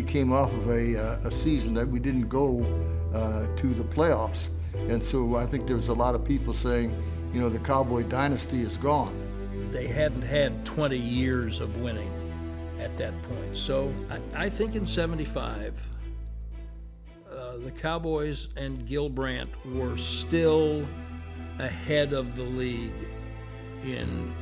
came off of a season that we didn't go to the playoffs. And so I think there's a lot of people saying, you know, the Cowboy dynasty is gone. They hadn't had 20 years of winning at that point. So I think in '75, the Cowboys and Gil Brandt were still ahead of the league in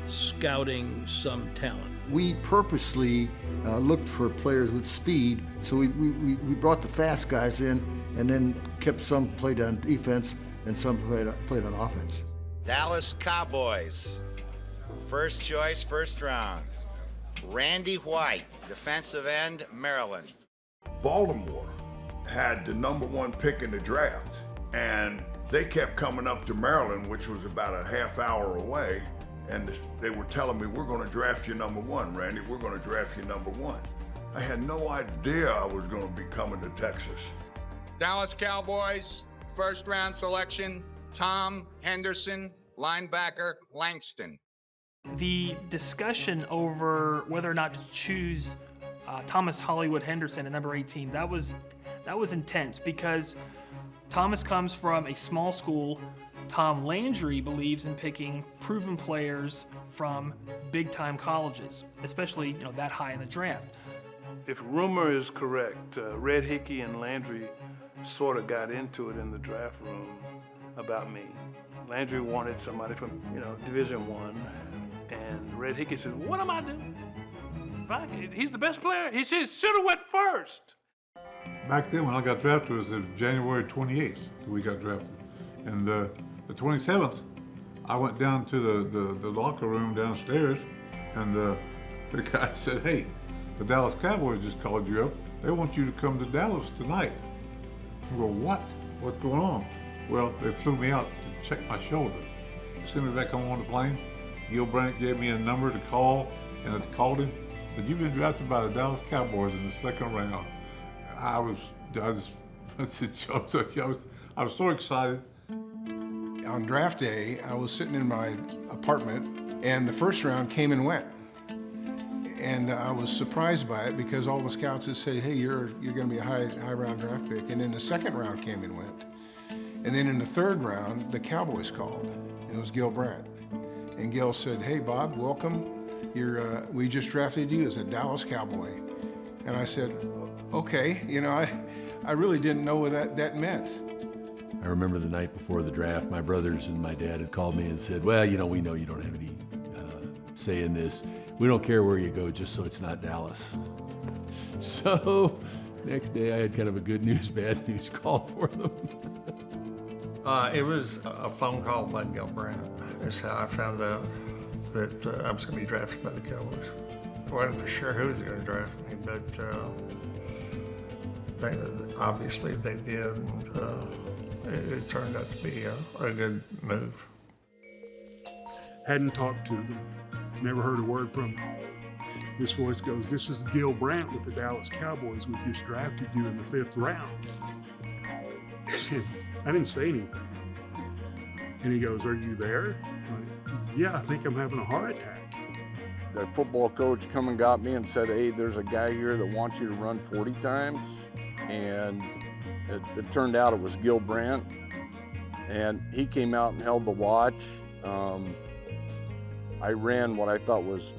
scouting some talent. We purposely looked for players with speed, so we brought the fast guys in and then kept some played on defense and some played on offense. Dallas Cowboys, first choice, first round. Randy White, defensive end, Maryland. Baltimore had the #1 pick in the draft, and they kept coming up to Maryland, which was about a half hour away, and they were telling me, we're gonna draft you #1, Randy, we're gonna draft you #1. I had no idea I was gonna be coming to Texas. Dallas Cowboys, first round selection, Tom Henderson, linebacker, Langston. The discussion over whether or not to choose Thomas Hollywood Henderson at number 18, that was intense because Thomas comes from a small school. Tom Landry believes in picking proven players from big-time colleges, especially that high in the draft. If rumor is correct, Red Hickey and Landry sort of got into it in the draft room about me. Landry wanted somebody from Division I, and Red Hickey said, "What am I doing? He's the best player. He should have went first." Back then, when I got drafted, it was January 28th we got drafted. And the 27th, I went down to the locker room downstairs, and the guy said, "Hey, the Dallas Cowboys just called you up. They want you to come to Dallas tonight." I go, "What? What's going on?" Well, they flew me out to check my shoulder. They sent me back home on the plane. Gil Brandt gave me a number to call, and I called him. Said, "You've been drafted by the Dallas Cowboys in the second round." I was so excited. On draft day, I was sitting in my apartment, and the first round came and went. And I was surprised by it because all the scouts had said, "Hey, you're going to be a high round draft pick." And then the second round came and went. And then in the third round, the Cowboys called, and it was Gil Brandt. And Gil said, "Hey, Bob, welcome. We just drafted you as a Dallas Cowboy." And I said, "Okay." I really didn't know what that meant. I remember the night before the draft, my brothers and my dad had called me and said, "Well, we know you don't have any say in this. We don't care where you go, just so it's not Dallas." So next day I had kind of a good news, bad news call for them. It was a phone call by Gil Brandt. That's how I found out that I was going to be drafted by the Cowboys. I wasn't for sure who was going to draft me, but obviously they did. And it turned out to be a good move. Hadn't talked to them, never heard a word from them. This voice goes, "This is Gil Brandt with the Dallas Cowboys. We just drafted you in the 5th round." I didn't say anything. And he goes, "Are you there?" I'm like, "Yeah, I think I'm having a heart attack." The football coach come and got me and said, "Hey, there's a guy here that wants you to run 40 times. And it turned out it was Gil Brandt. And he came out and held the watch. I ran what I thought was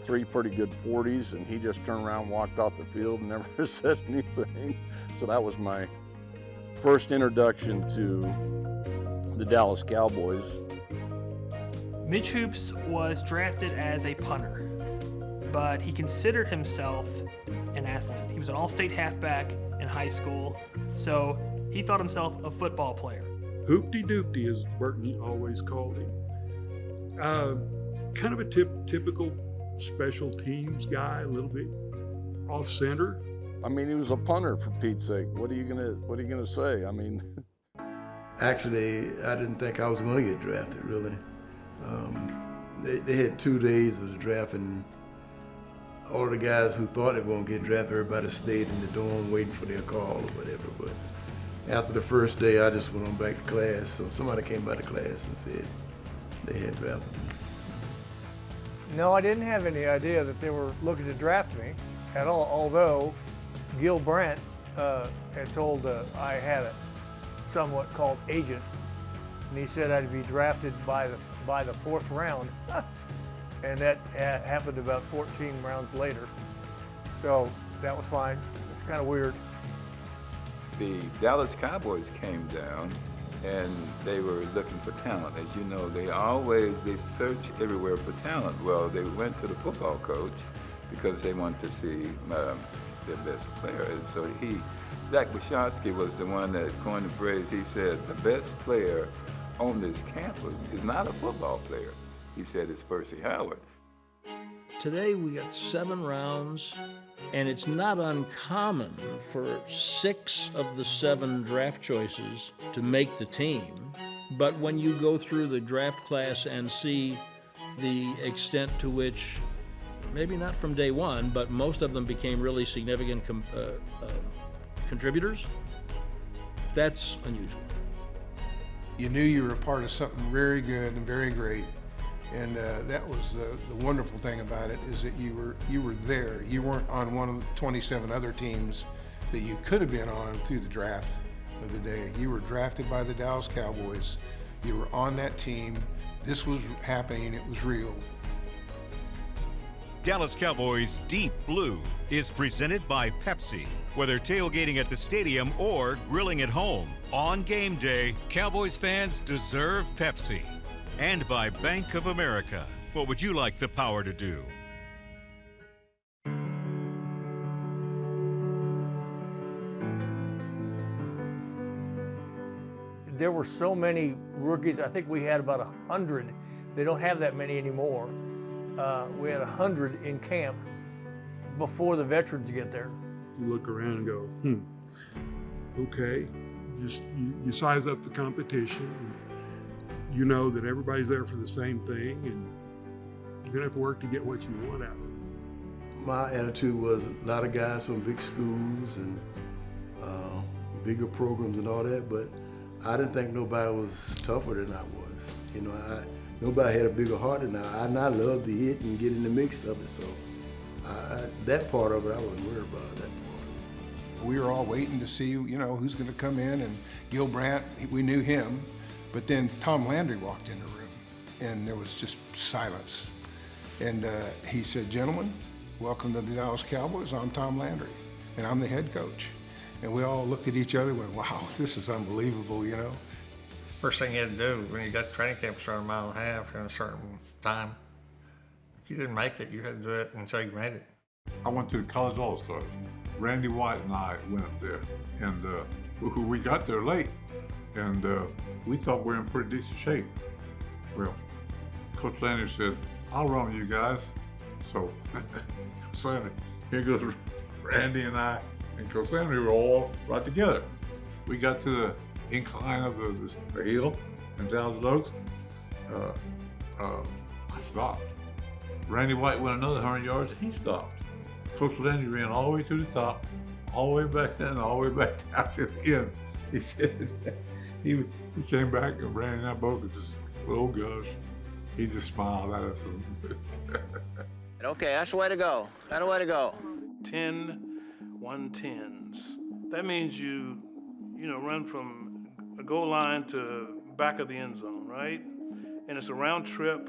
3 pretty good 40s, and he just turned around and walked out the field and never said anything. So that was my first introduction to the Dallas Cowboys. Mitch Hoops was drafted as a punter, but he considered himself an athlete. He was an all-state halfback in high school, so he thought himself a football player. Hoopty-doopty, as Burton always called him. Kind of a typical special teams guy, a little bit off center. I mean, he was a punter, for Pete's sake. What are you gonna say? I mean, actually, I didn't think I was going to get drafted, really. They had 2 days of the draft, and all of the guys who thought they were going to get drafted, everybody stayed in the dorm waiting for their call or whatever. But after the first day, I just went on back to class. So somebody came by the class and said they had drafted me. No, I didn't have any idea that they were looking to draft me at all, although Gil Brandt had told I had a somewhat called agent, and he said I'd be drafted by the 4th round, and that happened about 14 rounds later. So that was fine. It's kind of weird. The Dallas Cowboys came down, and they were looking for talent. As you know, they search everywhere for talent. Well, they went to the football coach because they wanted to see their best player. And so Zach Washowski was the one that coined the phrase. He said, the best player on this campus is not a football player. He said it's Percy Howard. Today we got 7 rounds, and it's not uncommon for 6 of the 7 draft choices to make the team. But when you go through the draft class and see the extent to which, maybe not from day one, but most of them became really significant contributors, that's unusual. You knew you were a part of something very good and very great. And that was the wonderful thing about it, is that you were there. You weren't on one of the 27 other teams that you could have been on through the draft of the day. You were drafted by the Dallas Cowboys. You were on that team. This was happening. It was real. Dallas Cowboys Deep Blue is presented by Pepsi. Whether tailgating at the stadium or grilling at home, on game day, Cowboys fans deserve Pepsi. And by Bank of America. What would you like the power to do? There were so many rookies. I think we had about 100. They don't have that many anymore. We had 100 in camp before the veterans get there. You look around and go, okay. Just you size up the competition. You know that everybody's there for the same thing, and you're gonna have to work to get what you want out of it. My attitude was a lot of guys from big schools and bigger programs and all that, but I didn't think nobody was tougher than I was. You know, nobody had a bigger heart than I. And I loved to hit and get in the mix of it, so that part of it, I wasn't worried about that part. We were all waiting to see, who's gonna come in, and Gil Brandt, we knew him. But then Tom Landry walked in the room, and there was just silence. And he said, gentlemen, welcome to the Dallas Cowboys. I'm Tom Landry, and I'm the head coach. And we all looked at each other and went, wow, this is unbelievable, First thing you had to do when you got to training camp, started a mile and a half in a certain time. If you didn't make it, you had to do it until you made it. I went to the college all-stars. Randy White and I went up there, and we got there late. And we thought we were in pretty decent shape. Well, Coach Landry said, I'll run with you guys. So, here goes Randy and I, and Coach Landry were all right together. We got to the incline of the hill and down the slopes. I stopped. Randy White went another 100 yards, and he stopped. Coach Landry ran all the way to the top, all the way back down, all the way back down to the end. He said, he came back, and Randy and I both were just, oh gosh. He just smiled at us a little bit. Okay, that's the way to go. That's the way to go. 10 110s. That means you run from a goal line to back of the end zone, right? And it's a round trip.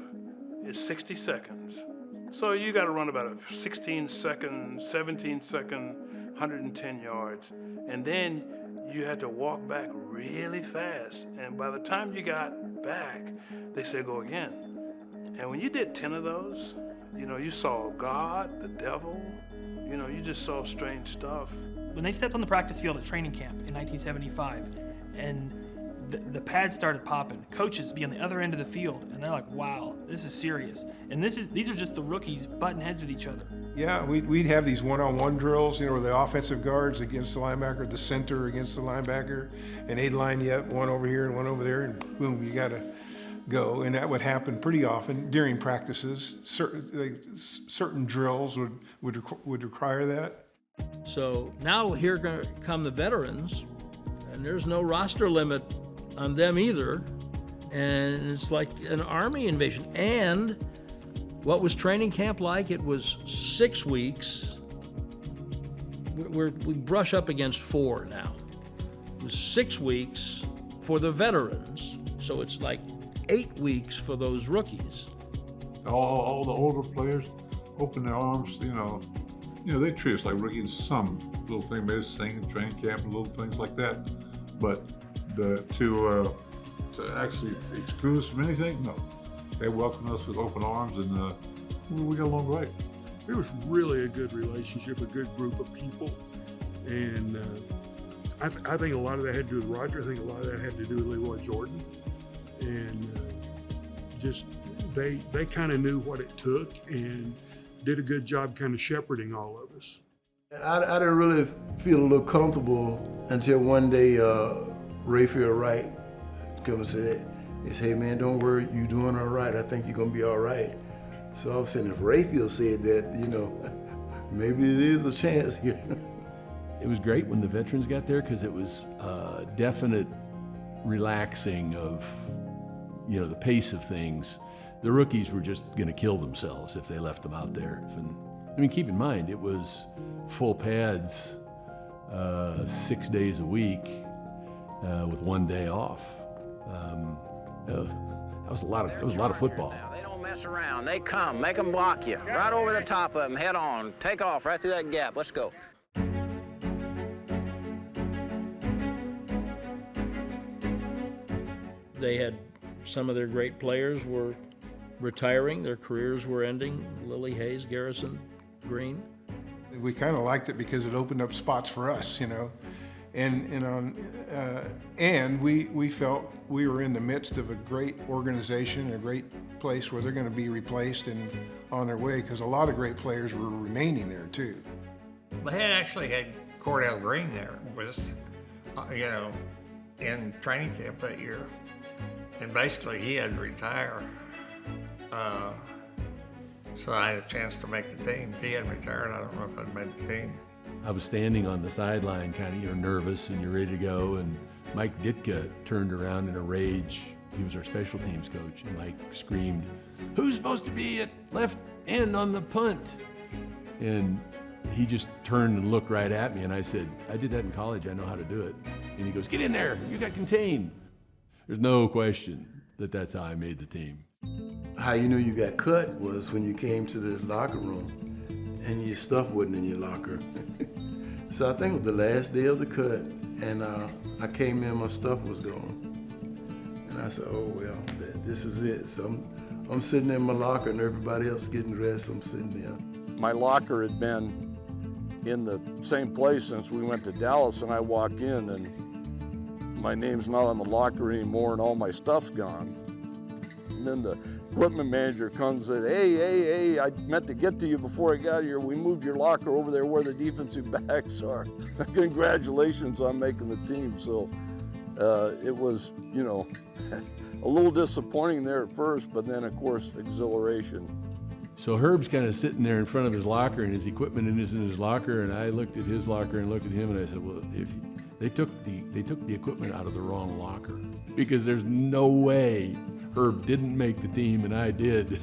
It's 60 seconds. So you got to run about a 16 second, 17 second, 110 yards. And then you had to walk back really fast. And by the time you got back, they said, go again. And when you did 10 of those, you saw God, the devil, you just saw strange stuff. When they stepped on the practice field at training camp in 1975, and the pads started popping, coaches be on the other end of the field, and they're like, wow, this is serious. And these are just the rookies butting heads with each other. Yeah, we'd have these one-on-one drills, where the offensive guards against the linebacker, the center against the linebacker, and they'd line you up, one over here and one over there, and boom, you got to go. And that would happen pretty often during practices. Certain drills would require that. So now here come the veterans, and there's no roster limit on them either, and it's like an army invasion. And what was training camp like? It was 6 weeks, we brush up against 4 now. It was 6 weeks for the veterans, so it's like 8 weeks for those rookies. All the older players open their arms, you know, they treat us like rookies. Some little thing, maybe sing, training camp, and little things like that. But to actually exclude us from anything, no. They welcomed us with open arms, and we got along right. It was really a good relationship, a good group of people, and I think a lot of that had to do with Roger. I think a lot of that had to do with Leroy Jordan, and just they kind of knew what it took and did a good job kind of shepherding all of us. I didn't really feel a little comfortable until one day Rayfield Wright come and said, "Hey man, don't worry, you're doing all right. I think you're gonna be all right." So I was saying, if Rayfield said that, maybe it is a chance here. It was great when the veterans got there because it was a definite relaxing of, the pace of things. The rookies were just going to kill themselves if they left them out there. And, keep in mind, it was full pads 6 days a week with 1 day off. That was a lot of football. They don't mess around. They come. Make them block you. Right over the top of them. Head on. Take off right through that gap. Let's go. They had some of their great players were retiring. Their careers were ending. Lily Hayes, Garrison, Green. We kind of liked it because it opened up spots for us, and we felt we were in the midst of a great organization, a great place where they're going to be replaced and on their way, because a lot of great players were remaining there too. They actually had Cordell Green there with us, in training camp that year, and basically he had to retire. So I had a chance to make the team. If he had retired, I don't know if I'd made the team. I was standing on the sideline, kind of, nervous, and you're ready to go. And Mike Ditka turned around in a rage. He was our special teams coach, and Mike screamed, "Who's supposed to be at left end on the punt?" And he just turned and looked right at me, and I said, "I did that in college. I know how to do it." And he goes, "Get in there. You got contained." There's no question that that's how I made the team. How you knew you got cut was when you came to the locker room and your stuff wasn't in your locker. So I think it was the last day of the cut, and I came in, my stuff was gone. And I said, oh, well, this is it. So I'm sitting in my locker and everybody else getting dressed, I'm sitting there. My locker had been in the same place since we went to Dallas, and I walk in and my name's not on the locker anymore and all my stuff's gone. And then the equipment manager comes and said, hey, I meant to get to you before I got here. We moved your locker over there where the defensive backs are. Congratulations on making the team. So it was, a little disappointing there at first, but then of course, exhilaration. So Herb's kind of sitting there in front of his locker and his equipment is in his locker, and I looked at his locker and looked at him and I said, well, if they took the equipment out of the wrong locker, because there's no way Herb didn't make the team and I did.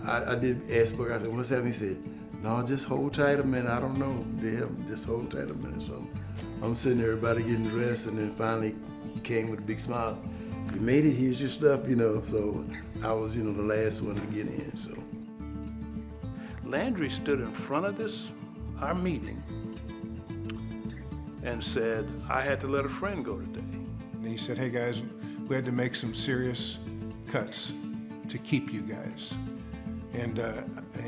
I did ask Buck, I said, what's happening? He said, no, just hold tight a minute. I don't know. Just hold tight a minute. So I'm sitting there, everybody getting dressed, and then finally he came with a big smile. You made it, here's your stuff, so I was, the last one to get in, so. Landry stood in front of our meeting, and said, I had to let a friend go today. And he said, hey guys, we had to make some serious cuts to keep you guys. And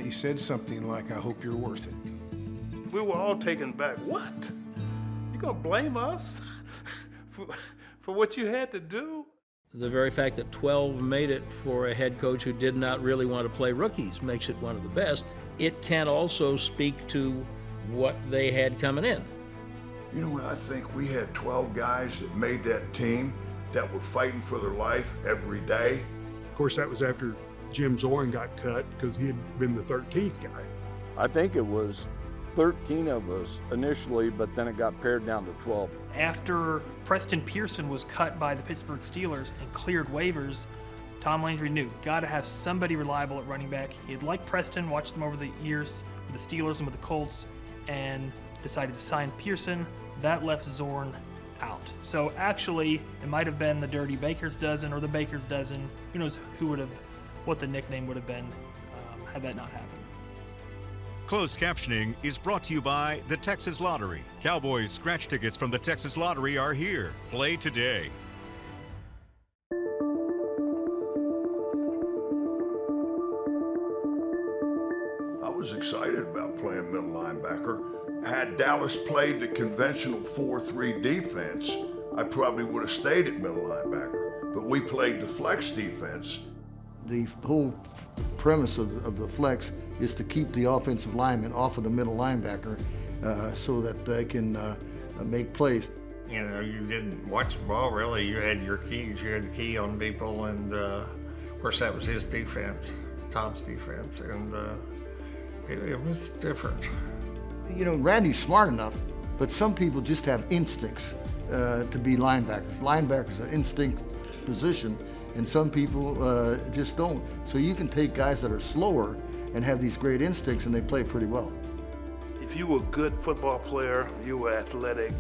he said something like, I hope you're worth it. We were all taken back. What? You gonna blame us for what you had to do? The very fact that 12 made it for a head coach who did not really want to play rookies makes it one of the best. It can also speak to what they had coming in. You know what, I think we had 12 guys that made that team that were fighting for their life every day. Of course, that was after Jim Zorn got cut because he had been the 13th guy. I think it was 13 of us initially, but then it got pared down to 12. After Preston Pearson was cut by the Pittsburgh Steelers and cleared waivers, Tom Landry knew, got to have somebody reliable at running back. He had liked Preston, watched him over the years with the Steelers and with the Colts, and decided to sign Pearson. That left Zorn out. So actually, it might have been the Dirty Baker's Dozen or the Baker's Dozen. Who knows what the nickname would have been had that not happened. Closed captioning is brought to you by the Texas Lottery. Cowboys scratch tickets from the Texas Lottery are here. Play today. I was excited about playing middle linebacker. Had Dallas played the conventional 4-3 defense, I probably would have stayed at middle linebacker. But we played the flex defense. The whole premise of the flex is to keep the offensive lineman off of the middle linebacker so that they can make plays. You know, you didn't watch the ball really. You had your keys. You had the key on people, and of course that was his defense, Tom's defense, and it was different. You know, Randy's smart enough, but some people just have instincts to be linebackers. Linebackers are an instinct position, and some people just don't. So you can take guys that are slower and have these great instincts, and they play pretty well. If you were a good football player, you were athletic,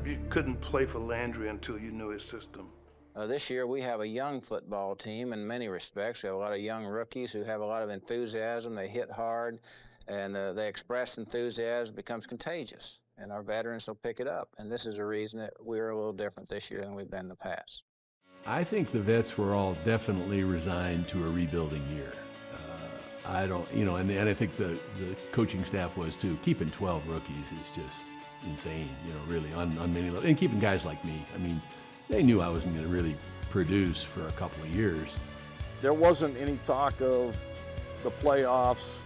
you couldn't play for Landry until you knew his system. This year we have a young football team in many respects. We have a lot of young rookies who have a lot of enthusiasm. They hit hard, and they express enthusiasm. It becomes contagious, and our veterans will pick it up. And this is a reason that we're a little different this year than we've been in the past. I think the vets were all definitely resigned to a rebuilding year. I don't, you know, and I think the coaching staff was too. Keeping 12 rookies is just insane, you know, really, on many levels. And keeping guys like me. I mean, they knew I wasn't going to really produce for a couple of years. There wasn't any talk of the playoffs,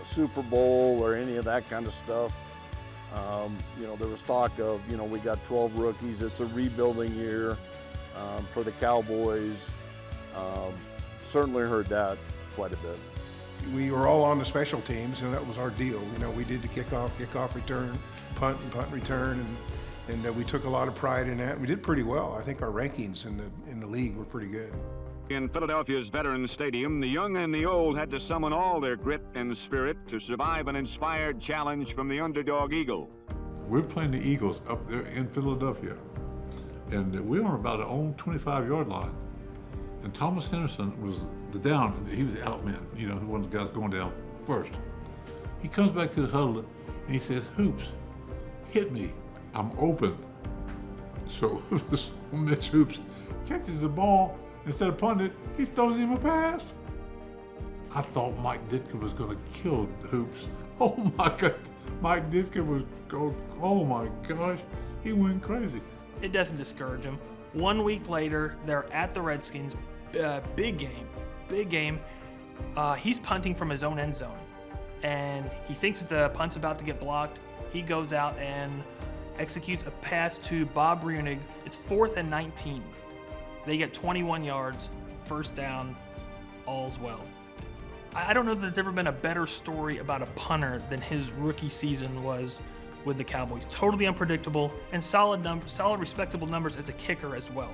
Super Bowl, or any of that kind of stuff. You know, there was talk of, you know, we got 12 rookies. It's a rebuilding year for the Cowboys. Certainly heard that quite a bit. We were all on the special teams, and that was our deal. You know, we did the kickoff return, punt return, and we took a lot of pride in that. We did pretty well. I think our rankings in the league were pretty good. In Philadelphia's Veterans Stadium, the young and the old had to summon all their grit and spirit to survive an inspired challenge from the underdog Eagle. We're playing the Eagles up there in Philadelphia, and we were on about our own 25-yard line. And Thomas Henderson was the down, he was the out man, you know, one of the guys going down first. He comes back to the huddle and he says, "Hoops, hit me, I'm open." So Mitch Hoops catches the ball, instead of punting it, he throws him a pass. I thought Mike Ditka was gonna kill Hoops. Oh my God, Mike Ditka was going, oh my gosh, he went crazy. It doesn't discourage him. 1 week later, they're at the Redskins. Big game. He's punting from his own end zone, and he thinks that the punt's about to get blocked. He goes out and executes a pass to Bob Reunig. It's 4th and 19. They get 21 yards, first down, all's well. I don't know that there's ever been a better story about a punter than his rookie season was with the Cowboys. Totally unpredictable, and solid, respectable numbers as a kicker as well.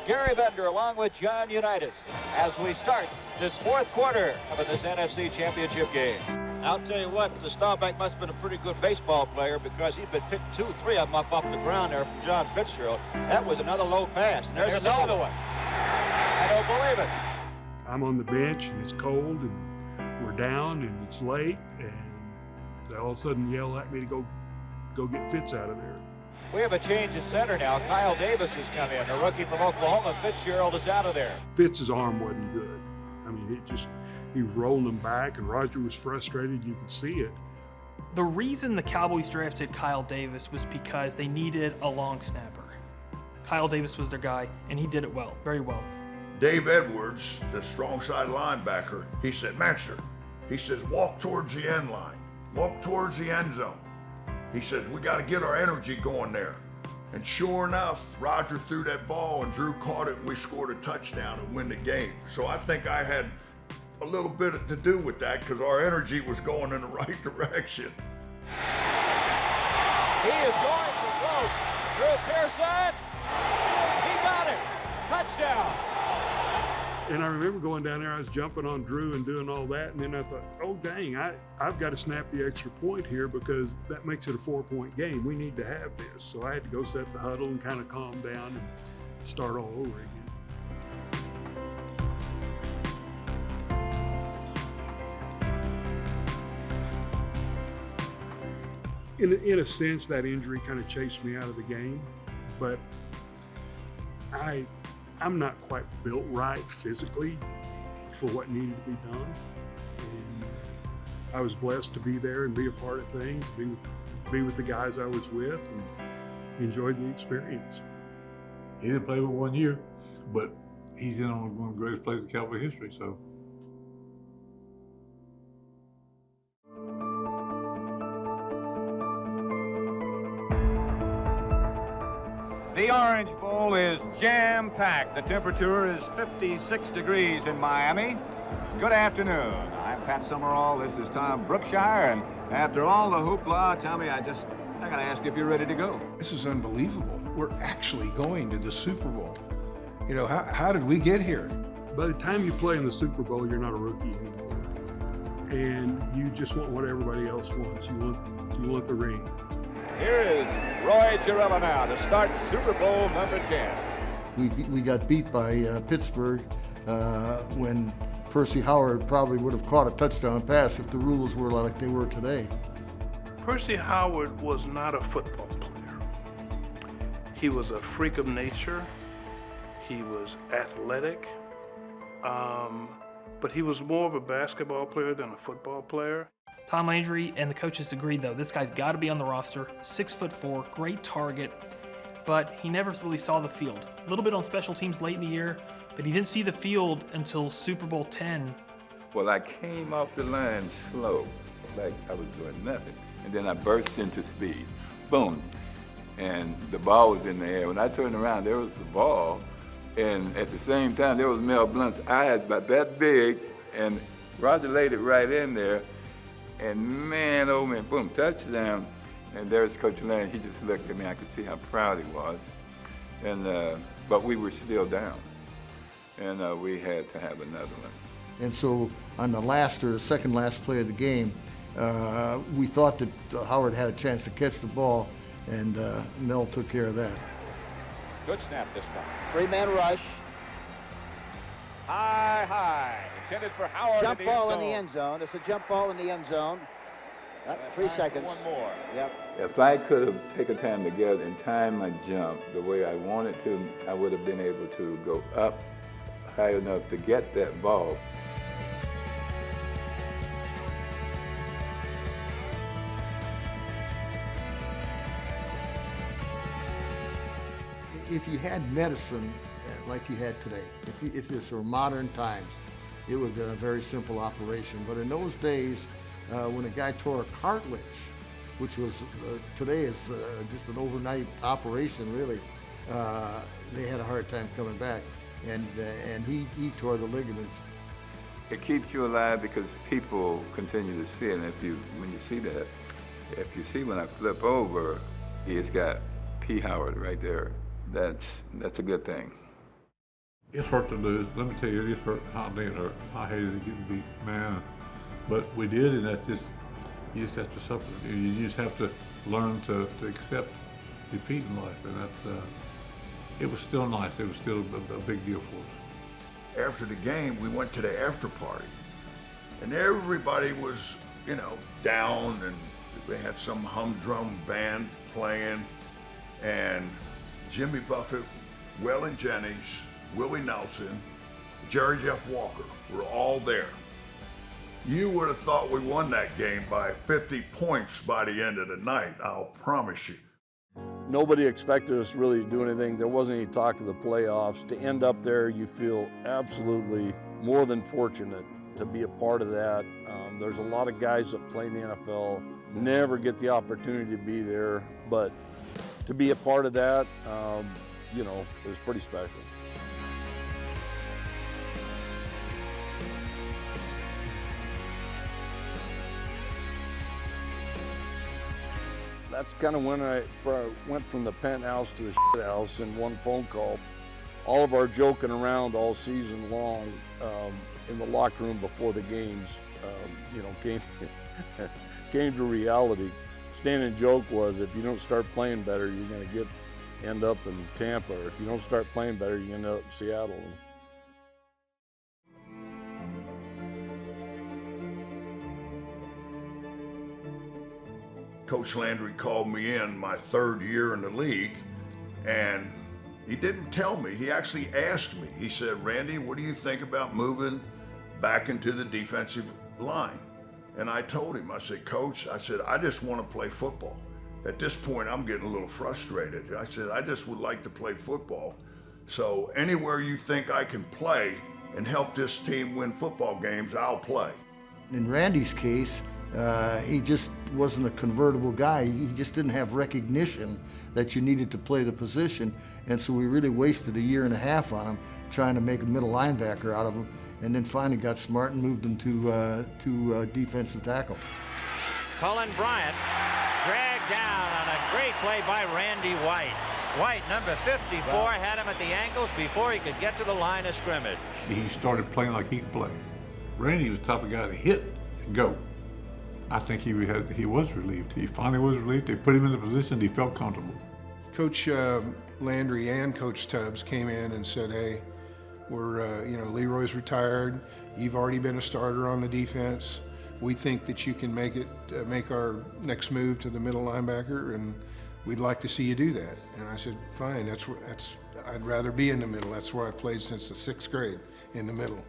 Gary Bender along with John Unitas as we start this fourth quarter of this NFC Championship game. I'll tell you what, the Staubach must have been a pretty good baseball player because he'd been picked 2 or 3 of them up off the ground there from John Fitzgerald. That was another low pass. And there's another one. I don't believe it. I'm on the bench and it's cold and we're down and it's late and they all of a sudden yell at me to go get Fitz out of there. We have a change at center now. Kyle Davis has come in, a rookie from Oklahoma. Fitzgerald is out of there. Fitz's arm wasn't good. I mean, he was rolling him back, and Roger was frustrated. You could see it. The reason the Cowboys drafted Kyle Davis was because they needed a long snapper. Kyle Davis was their guy, and he did it well, very well. Dave Edwards, the strong side linebacker, he said, "Manster," he says, "walk towards the end line. Walk towards the end zone." He says, "We got to get our energy going there." And sure enough, Roger threw that ball and Drew caught it and we scored a touchdown and win the game. So I think I had a little bit to do with that because our energy was going in the right direction. He is going for broke. Drew Pearson, he got touchdown. And I remember going down there, I was jumping on Drew and doing all that, and then I thought, oh dang, I've got to snap the extra point here because that makes it a 4-point game. We need to have this. So I had to go set the huddle and kind of calm down and start all over again. In a sense, that injury kind of chased me out of the game, but I'm not quite built right physically for what needed to be done. And I was blessed to be there and be a part of things, be with the guys I was with, and enjoyed the experience. He didn't play but 1 year, but he's in on one of the greatest plays in Cowboy history, so. The Orange Bowl is jam-packed. The temperature is 56 degrees in Miami. Good afternoon. I'm Pat Summerall. This is Tom Brookshire. And after all the hoopla, Tommy, I got to ask you if you're ready to go. This is unbelievable. We're actually going to the Super Bowl. You know, how did we get here? By the time you play in the Super Bowl, you're not a rookie anymore. And you just want what everybody else wants. You want the ring. Here is Roy Girella now to start Super Bowl number 10. We got beat by Pittsburgh when Percy Howard probably would have caught a touchdown pass if the rules were like they were today. Percy Howard was not a football player. He was a freak of nature. He was athletic, but he was more of a basketball player than a football player. Tom Landry and the coaches agreed, though, this guy's got to be on the roster. 6'4", great target, but he never really saw the field. A little bit on special teams late in the year, but he didn't see the field until Super Bowl 10. Well, I came off the line slow, like I was doing nothing, and then I burst into speed. Boom. And the ball was in the air. When I turned around, there was the ball, and at the same time, there was Mel Blount's eyes about that big, and Roger laid it right in there. And man, oh man, boom, touchdown. And there's Coach Lane. He just looked at me. I could see how proud he was. And but we were still down, and we had to have another one. And so on the last or the second last play of the game, we thought that Howard had a chance to catch the ball, and Mel took care of that. Good snap this time. Three-man rush. High. Intended for Howard. Jump ball in the end zone. It's a jump ball in the end zone. 3 seconds. One more. Yep. If I could have taken time together and timed my jump the way I wanted to, I would have been able to go up high enough to get that ball. If you had medicine like you had today, if this were modern times, it would have been a very simple operation. But in those days, when a guy tore a cartilage, which was today is just an overnight operation, really, they had a hard time coming back, and he tore the ligaments. It keeps you alive because people continue to see it. And when you see that, if you see when I flip over, it's got P. Howard right there. That's a good thing. It hurt to lose. Let me tell you, it hurt. How did it hurt? I hated it getting beat, man. But we did, and that's just, you just have to suffer. You just have to learn to accept defeat in life, and that's, it was still nice. It was still a big deal for us. After the game, we went to the after party, and everybody was, down, and they had some humdrum band playing, and Jimmy Buffett, Waylon Jennings, Willie Nelson, Jerry Jeff Walker were all there. You would have thought we won that game by 50 points by the end of the night, I'll promise you. Nobody expected us really to do anything. There wasn't any talk of the playoffs. To end up there, you feel absolutely more than fortunate to be a part of that. There's a lot of guys that play in the NFL, never get the opportunity to be there, but to be a part of that, is pretty special. That's kind of when I went from the penthouse to the shit house in one phone call. all of our joking around all season long in the locker room before the games, came to reality. Standing joke was, if you don't start playing better, you're going to end up in Tampa. Or if you don't start playing better, you end up in Seattle. Coach Landry called me in my third year in the league, and he didn't tell me. He actually asked me. He said, "Randy, what do you think about moving back into the defensive line?" And I told him, I said, "Coach," I said, "I just want to play football. At this point, I'm getting a little frustrated." I said, "I just would like to play football. So anywhere you think I can play and help this team win football games, I'll play." In Randy's case, he just wasn't a convertible guy. He just didn't have recognition that you needed to play the position, and so we really wasted a year and a half on him trying to make a middle linebacker out of him, and then finally got smart and moved him to defensive tackle. Cullen Bryant dragged down on a great play by Randy White. White, number 54, had him at the ankles before he could get to the line of scrimmage. He started playing like he could play. Randy was the type of guy to hit and go. I think he was relieved. He finally was relieved. They put him in the position he felt comfortable. Coach Landry and Coach Tubbs came in and said, "Hey, we're Leroy's retired. You've already been a starter on the defense. We think that you can make our next move to the middle linebacker, and we'd like to see you do that." And I said, "Fine. I'd rather be in the middle. That's where I've played since the 6th grade, in the middle."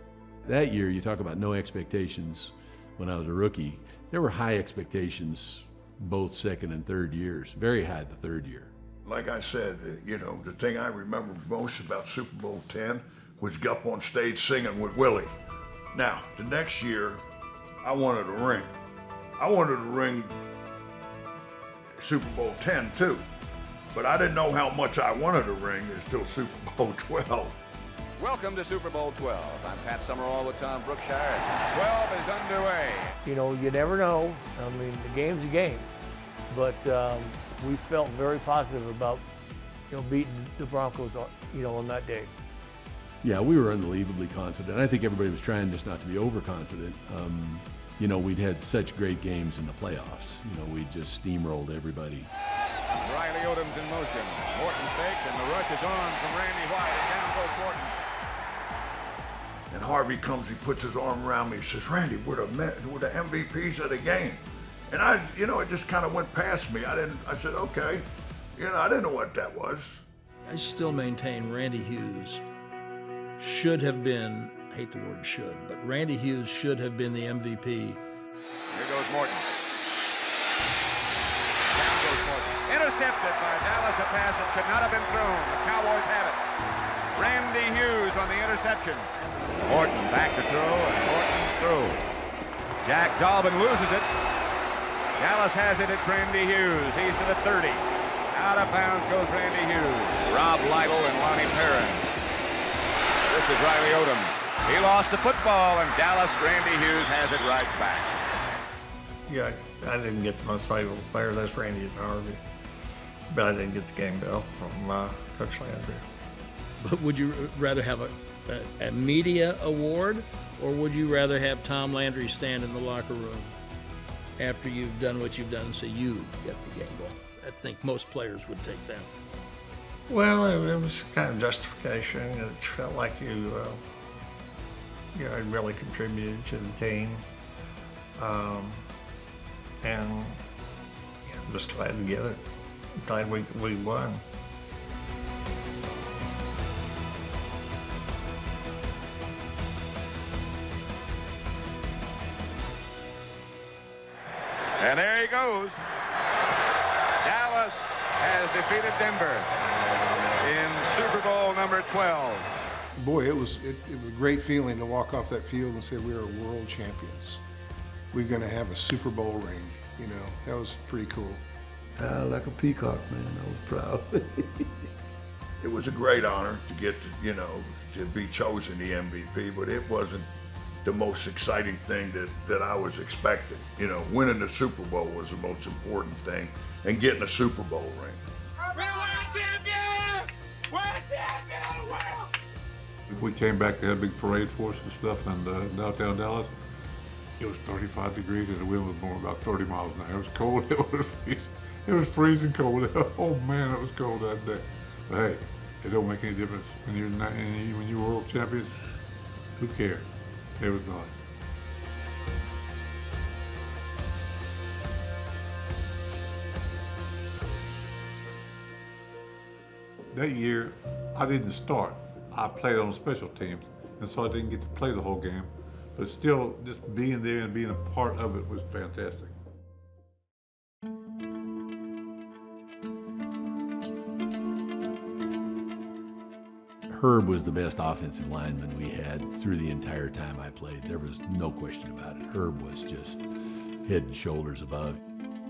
That year, you talk about no expectations. When I was a rookie, there were high expectations both second and third years, very high the third year. Like I said, the thing I remember most about Super Bowl 10 was get up on stage singing with Willie. Now, the next year, I wanted a ring. I wanted to ring Super Bowl 10 too, but I didn't know how much I wanted to ring until Super Bowl 12. Welcome to Super Bowl 12. I'm Pat Summerall with Tom Brookshire. 12 is underway. You never know. I mean, the game's a game. But we felt very positive about, beating the Broncos, on that day. Yeah, we were unbelievably confident. I think everybody was trying just not to be overconfident. We'd had such great games in the playoffs. We just steamrolled everybody. Riley Odom's in motion. Morton fakes, and the rush is on from Randy White, and down goes Morton. And Harvey comes, he puts his arm around me, he says, "Randy, we're the MVPs of the game." And it just kind of went past me. I said, okay. I didn't know what that was. I still maintain Randy Hughes should have been, I hate the word should, but Randy Hughes should have been the MVP. Here goes Morton. Down goes Morton. Intercepted by Dallas, a pass that should not have been thrown. The Cowboys have it. Randy Hughes on the interception. Morton back to throw, and Morton throws. Jack Dalvin loses it. Dallas has it. It's Randy Hughes. He's to the 30. Out of bounds goes Randy Hughes. Rob Lytle and Lonnie Perrin. This is Riley Odoms. He lost the football, and Dallas, Randy Hughes has it right back. Yeah, I didn't get the most valuable player. That's Randy and Harvey. But I didn't get the game bell from Coach Landry. But would you rather have a media award, or would you rather have Tom Landry stand in the locker room after you've done what you've done and say you get the game ball? I think most players would take that. Well, it was kind of justification. It felt like you had really contributed to the team. And I'm just glad to get it. Glad we won. And there he goes. Dallas has defeated Denver in Super Bowl number 12. Boy, it was a great feeling to walk off that field and say we are world champions. We're going to have a Super Bowl ring. That was pretty cool. Like a peacock, man. I was proud. It was a great honor to get to be chosen the MVP, but it wasn't the most exciting thing that I was expecting. Winning the Super Bowl was the most important thing, and getting a Super Bowl ring. We're world champion! World champion! World We came back, they had a big parade for us and stuff in downtown Dallas. It was 35 degrees and the wind was blowing about 30 miles an hour. It was cold. It was freezing cold. Oh man, it was cold that day. But hey, it don't make any difference when you're world champions. Who cares? It was nice. That year, I didn't start. I played on special teams, and so I didn't get to play the whole game. But still, just being there and being a part of it was fantastic. Herb was the best offensive lineman we had through the entire time I played. There was no question about it. Herb was just head and shoulders above.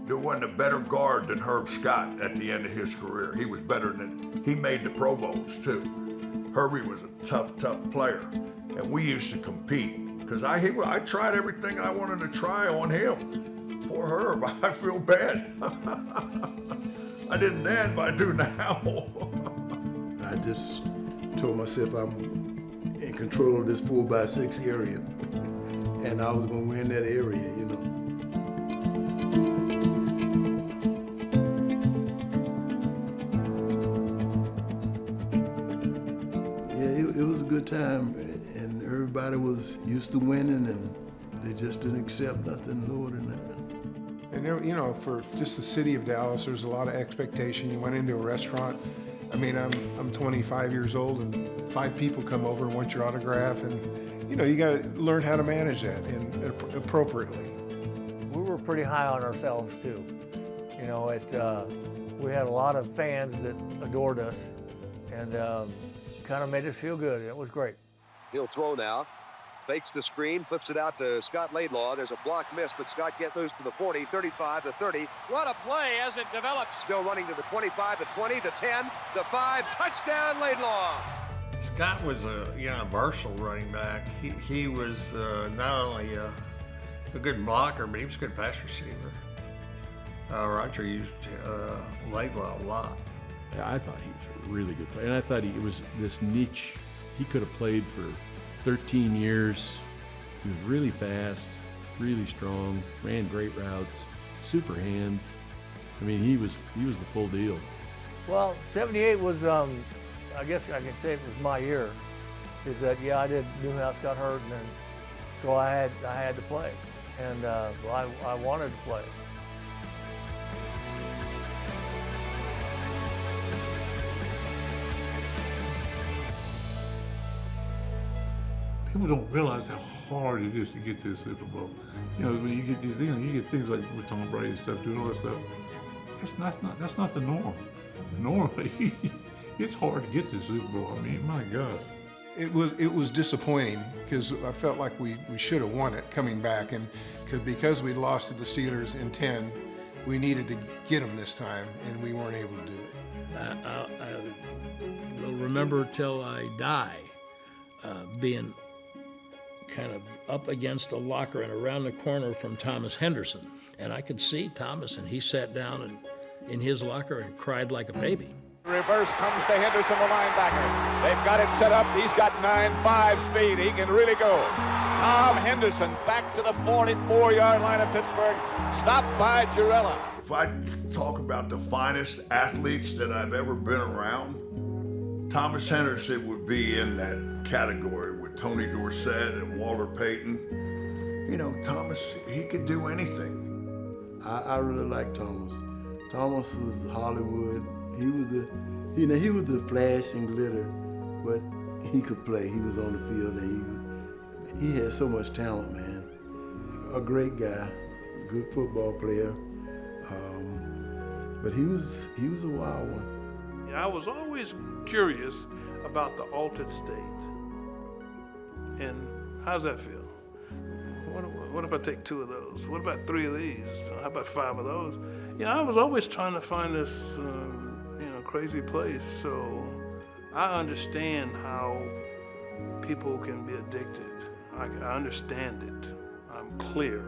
There wasn't a better guard than Herb Scott at the end of his career. He was better than, he made the Pro Bowls too. Herbie was a tough player. And we used to compete because I tried everything I wanted to try on him. Poor Herb, I feel bad. I didn't then, but I do now. I just told myself I'm in control of this 4x6 area, and I was going to win that area, you know. Yeah, it was a good time, and everybody was used to winning, and they just didn't accept nothing lower than that. And there, you know, for just the city of Dallas, there's a lot of expectation. You went into a restaurant. I mean, I'm 25 years old, and 5 people come over and want your autograph, and you know, you got to learn how to manage that and appropriately. We were pretty high on ourselves too. You know, we had a lot of fans that adored us, and kind of made us feel good. It was great. He'll throw now. Fakes the screen, flips it out to Scott Laidlaw. There's a block miss, but Scott gets loose to the 40, 35, the 30. What a play as it develops. Still running to the 25, the 20, the 10, the 5. Touchdown, Laidlaw. Scott was a versatile running back. He was not only a good blocker, but he was a good pass receiver. Roger used Laidlaw a lot. Yeah, I thought he was a really good player, and I thought he was this niche. He could have played for 13 years. He was really fast, really strong, ran great routes, super hands. I mean, he was the full deal. Well, 78 was, I guess I can say it was my year. Is that, I did, Newhouse got hurt, and then, so I had to play. And I wanted to play. People don't realize how hard it is to get to the Super Bowl. You know, when you get these things, you get things like with Tom Brady and stuff, doing all that stuff. That's not the norm. The norm, it's hard to get to the Super Bowl. I mean, my gosh. It was disappointing because I felt like we should have won it coming back, and because we lost to the Steelers in 10, we needed to get them this time, and we weren't able to do it. I will remember till I die being kind of up against a locker and around the corner from Thomas Henderson. And I could see Thomas, and he sat down in his locker and cried like a baby. Reverse comes to Henderson, the linebacker. They've got it set up. He's got 9.5 speed. He can really go. Tom Henderson back to the 44-yard line of Pittsburgh. Stopped by Jarella. If I talk about the finest athletes that I've ever been around, Thomas Henderson would be in that category with Tony Dorsett and Walter Payton. You know, Thomas, he could do anything. I really like Thomas. Thomas was Hollywood. He was the flash and glitter, but he could play. He was on the field, and he had so much talent, man. A great guy, good football player, but he was a wild one. Yeah, I was always curious about the altered state. And how's that feel? What if I take 2 of those? What about 3 of these? How about 5 of those? You know, I was always trying to find this, crazy place. So I understand how people can be addicted. I understand it. I'm clear.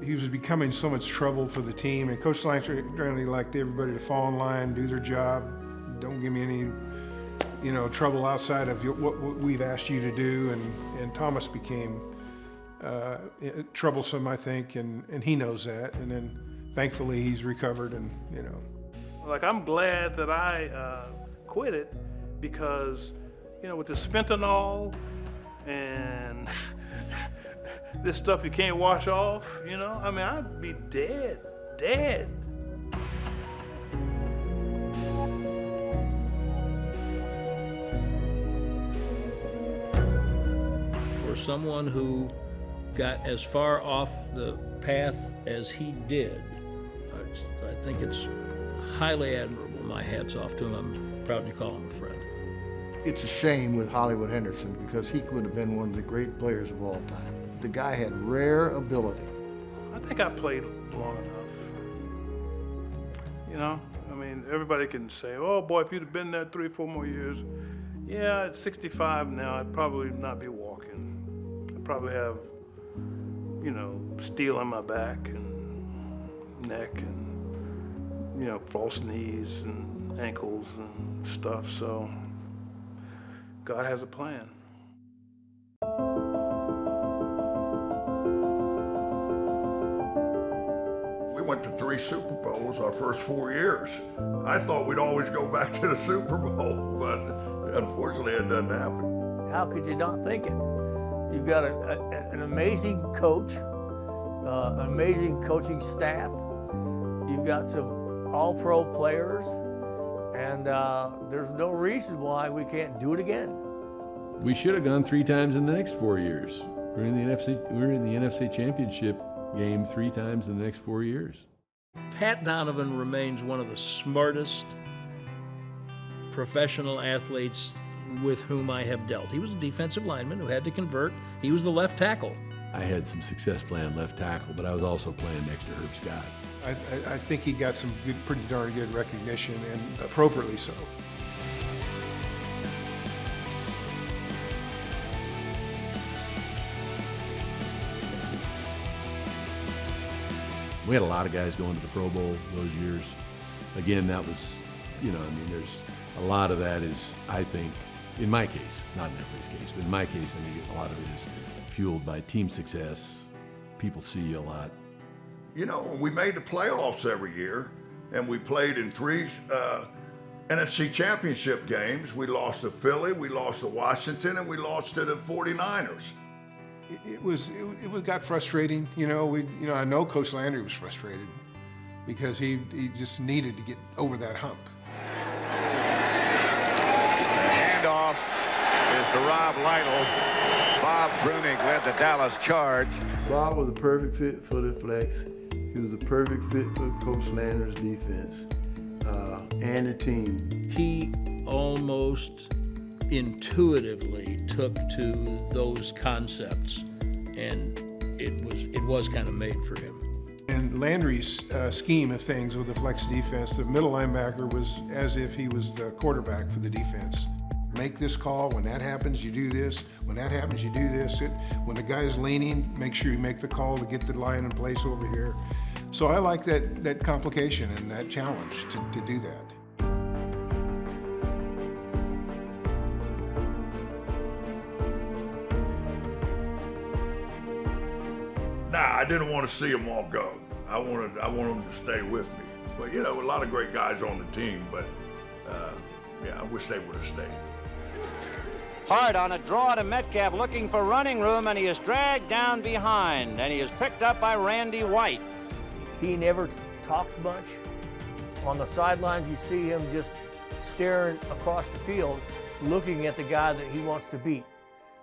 He was becoming so much trouble for the team, and Coach Landry liked everybody to fall in line, do their job, don't give me any trouble outside of what we've asked you to do, and Thomas became troublesome, I think, and he knows that. And then thankfully he's recovered, and Like, I'm glad that I quit it, because, with this fentanyl and this stuff you can't wash off, I'd be dead. For someone who got as far off the path as he did, I think it's highly admirable. My hat's off to him. I'm proud to call him a friend. It's a shame with Hollywood Henderson, because he could have been one of the great players of all time. The guy had rare ability. I think I played long enough. Everybody can say, oh boy, if you'd have been there 3 or 4 more years. Yeah, at 65 now, I'd probably not be walking. I'd probably have, steel on my back and neck and, false knees and ankles and stuff. So God has a plan. We went to 3 Super Bowls our first 4 years. I thought we'd always go back to the Super Bowl, but unfortunately it doesn't happen. How could you not think it? You've got an amazing coach, an amazing coaching staff. You've got some all-pro players, and there's no reason why we can't do it again. We should have gone 3 times in the next 4 years. We're in the NFC Championship game 3 times in the next 4 years. Pat Donovan remains one of the smartest professional athletes with whom I have dealt. He was a defensive lineman who had to convert. He was the left tackle. I had some success playing left tackle, but I was also playing next to Herb Scott. I think he got some pretty darn good recognition, and appropriately so. We had a lot of guys going to the Pro Bowl those years. Again, that was, there's a lot of that is, I think, in my case, not in everybody's case, but in my case, I think a lot of it is fueled by team success. People see you a lot. We made the playoffs every year, and we played in 3 NFC Championship games. We lost to Philly, we lost to Washington, and we lost to the 49ers. It got frustrating. I know Coach Landry was frustrated because he just needed to get over that hump. The handoff is to Rob Lytle. Bob Brunig led the Dallas Charge. Bob was a perfect fit for the flex. He was a perfect fit for Coach Landry's defense and the team. He almost intuitively took to those concepts, and it was kind of made for him. And Landry's scheme of things with the flex defense, the middle linebacker was as if he was the quarterback for the defense. Make this call. When that happens, you do this. When that happens, you do this. When the guy's leaning, make sure you make the call to get the line in place over here. So I like that complication and that challenge to do that. I didn't want to see them all go. I wanted them to stay with me. But a lot of great guys on the team, but I wish they would have stayed. Hard on a draw to Metcalf, looking for running room, and he is dragged down behind, and he is picked up by Randy White. He never talked much. On the sidelines, you see him just staring across the field, looking at the guy that he wants to beat.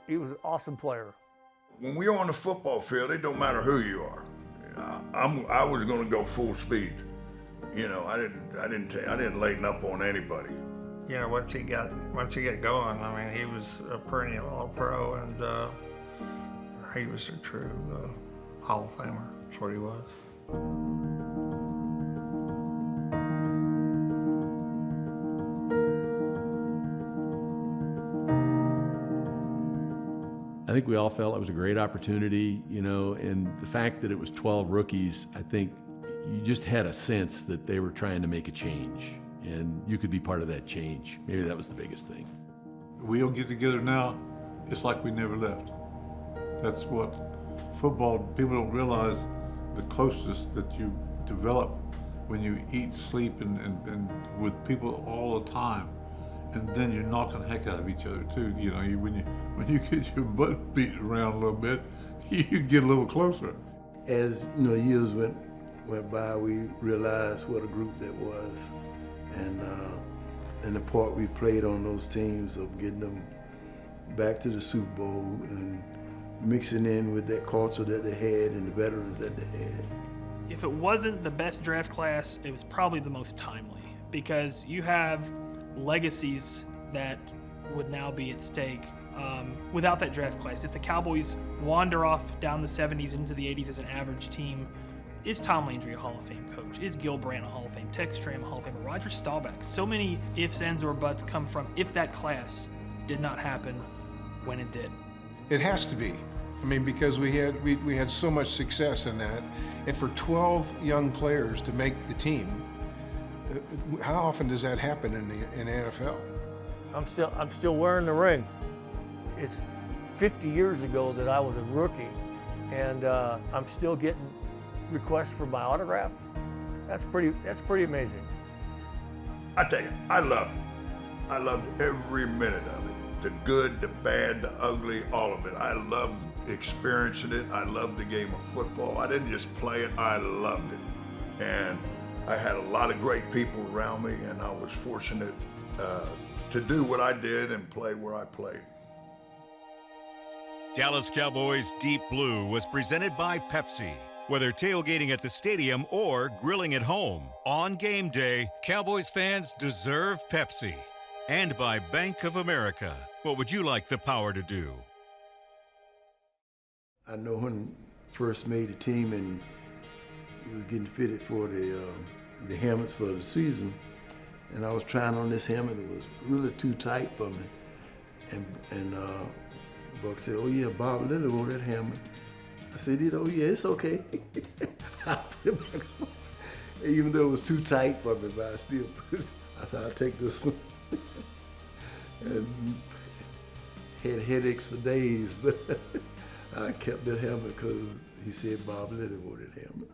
He was an awesome player. When we are on the football field, it don't matter who you are. I was going to go full speed. I didn't lighten up on anybody. Once he got going, he was a perennial All-Pro, and he was a true Hall of Famer. That's what he was. I think we all felt it was a great opportunity, and the fact that it was 12 rookies, I think you just had a sense that they were trying to make a change, and you could be part of that change. Maybe that was the biggest thing. we'll get together now, it's like we never left. That's what football, people don't realize the closeness that you develop when you eat, sleep, and with people all the time. And then you're knocking the heck out of each other too. You know, when you get your butt beat around a little bit, you get a little closer. As years went by, we realized what a group that was, and the part we played on those teams of getting them back to the Super Bowl and mixing in with that culture that they had and the veterans that they had. If it wasn't the best draft class, it was probably the most timely, because you have legacies that would now be at stake without that draft class. If the Cowboys wander off down the 70s into the 80s as an average team, is Tom Landry a Hall of Fame coach? Is Gil Brandt a Hall of Fame? Tex Stram a Hall of Famer? Roger Staubach? So many ifs, ands, or buts come from if that class did not happen when it did. It has to be. I mean, because we had so much success in that, and for 12 young players to make the team, how often does that happen in the NFL? I'm still wearing the ring. It's 50 years ago that I was a rookie, and I'm still getting requests for my autograph. That's pretty amazing. I tell you, I loved it. I loved every minute of it. The good, the bad, the ugly, all of it. I loved experiencing it. I loved the game of football. I didn't just play it, I loved it. And I had a lot of great people around me, and I was fortunate to do what I did and play where I played. Dallas Cowboys Deep Blue was presented by Pepsi. Whether tailgating at the stadium or grilling at home, on game day, Cowboys fans deserve Pepsi. And by Bank of America. What would you like the power to do? I know when first made the team and he was getting fitted for the helmets for the season, and I was trying on this helmet. It was really too tight for me. And Buck said, "Oh yeah, Bob Lilly wore that helmet." I said, "Oh yeah, it's okay." I put it back on. Even though it was too tight for me, but I still put it. I said, "I'll take this one." And had headaches for days, but I kept that helmet because he said Bob Lilly wore that helmet.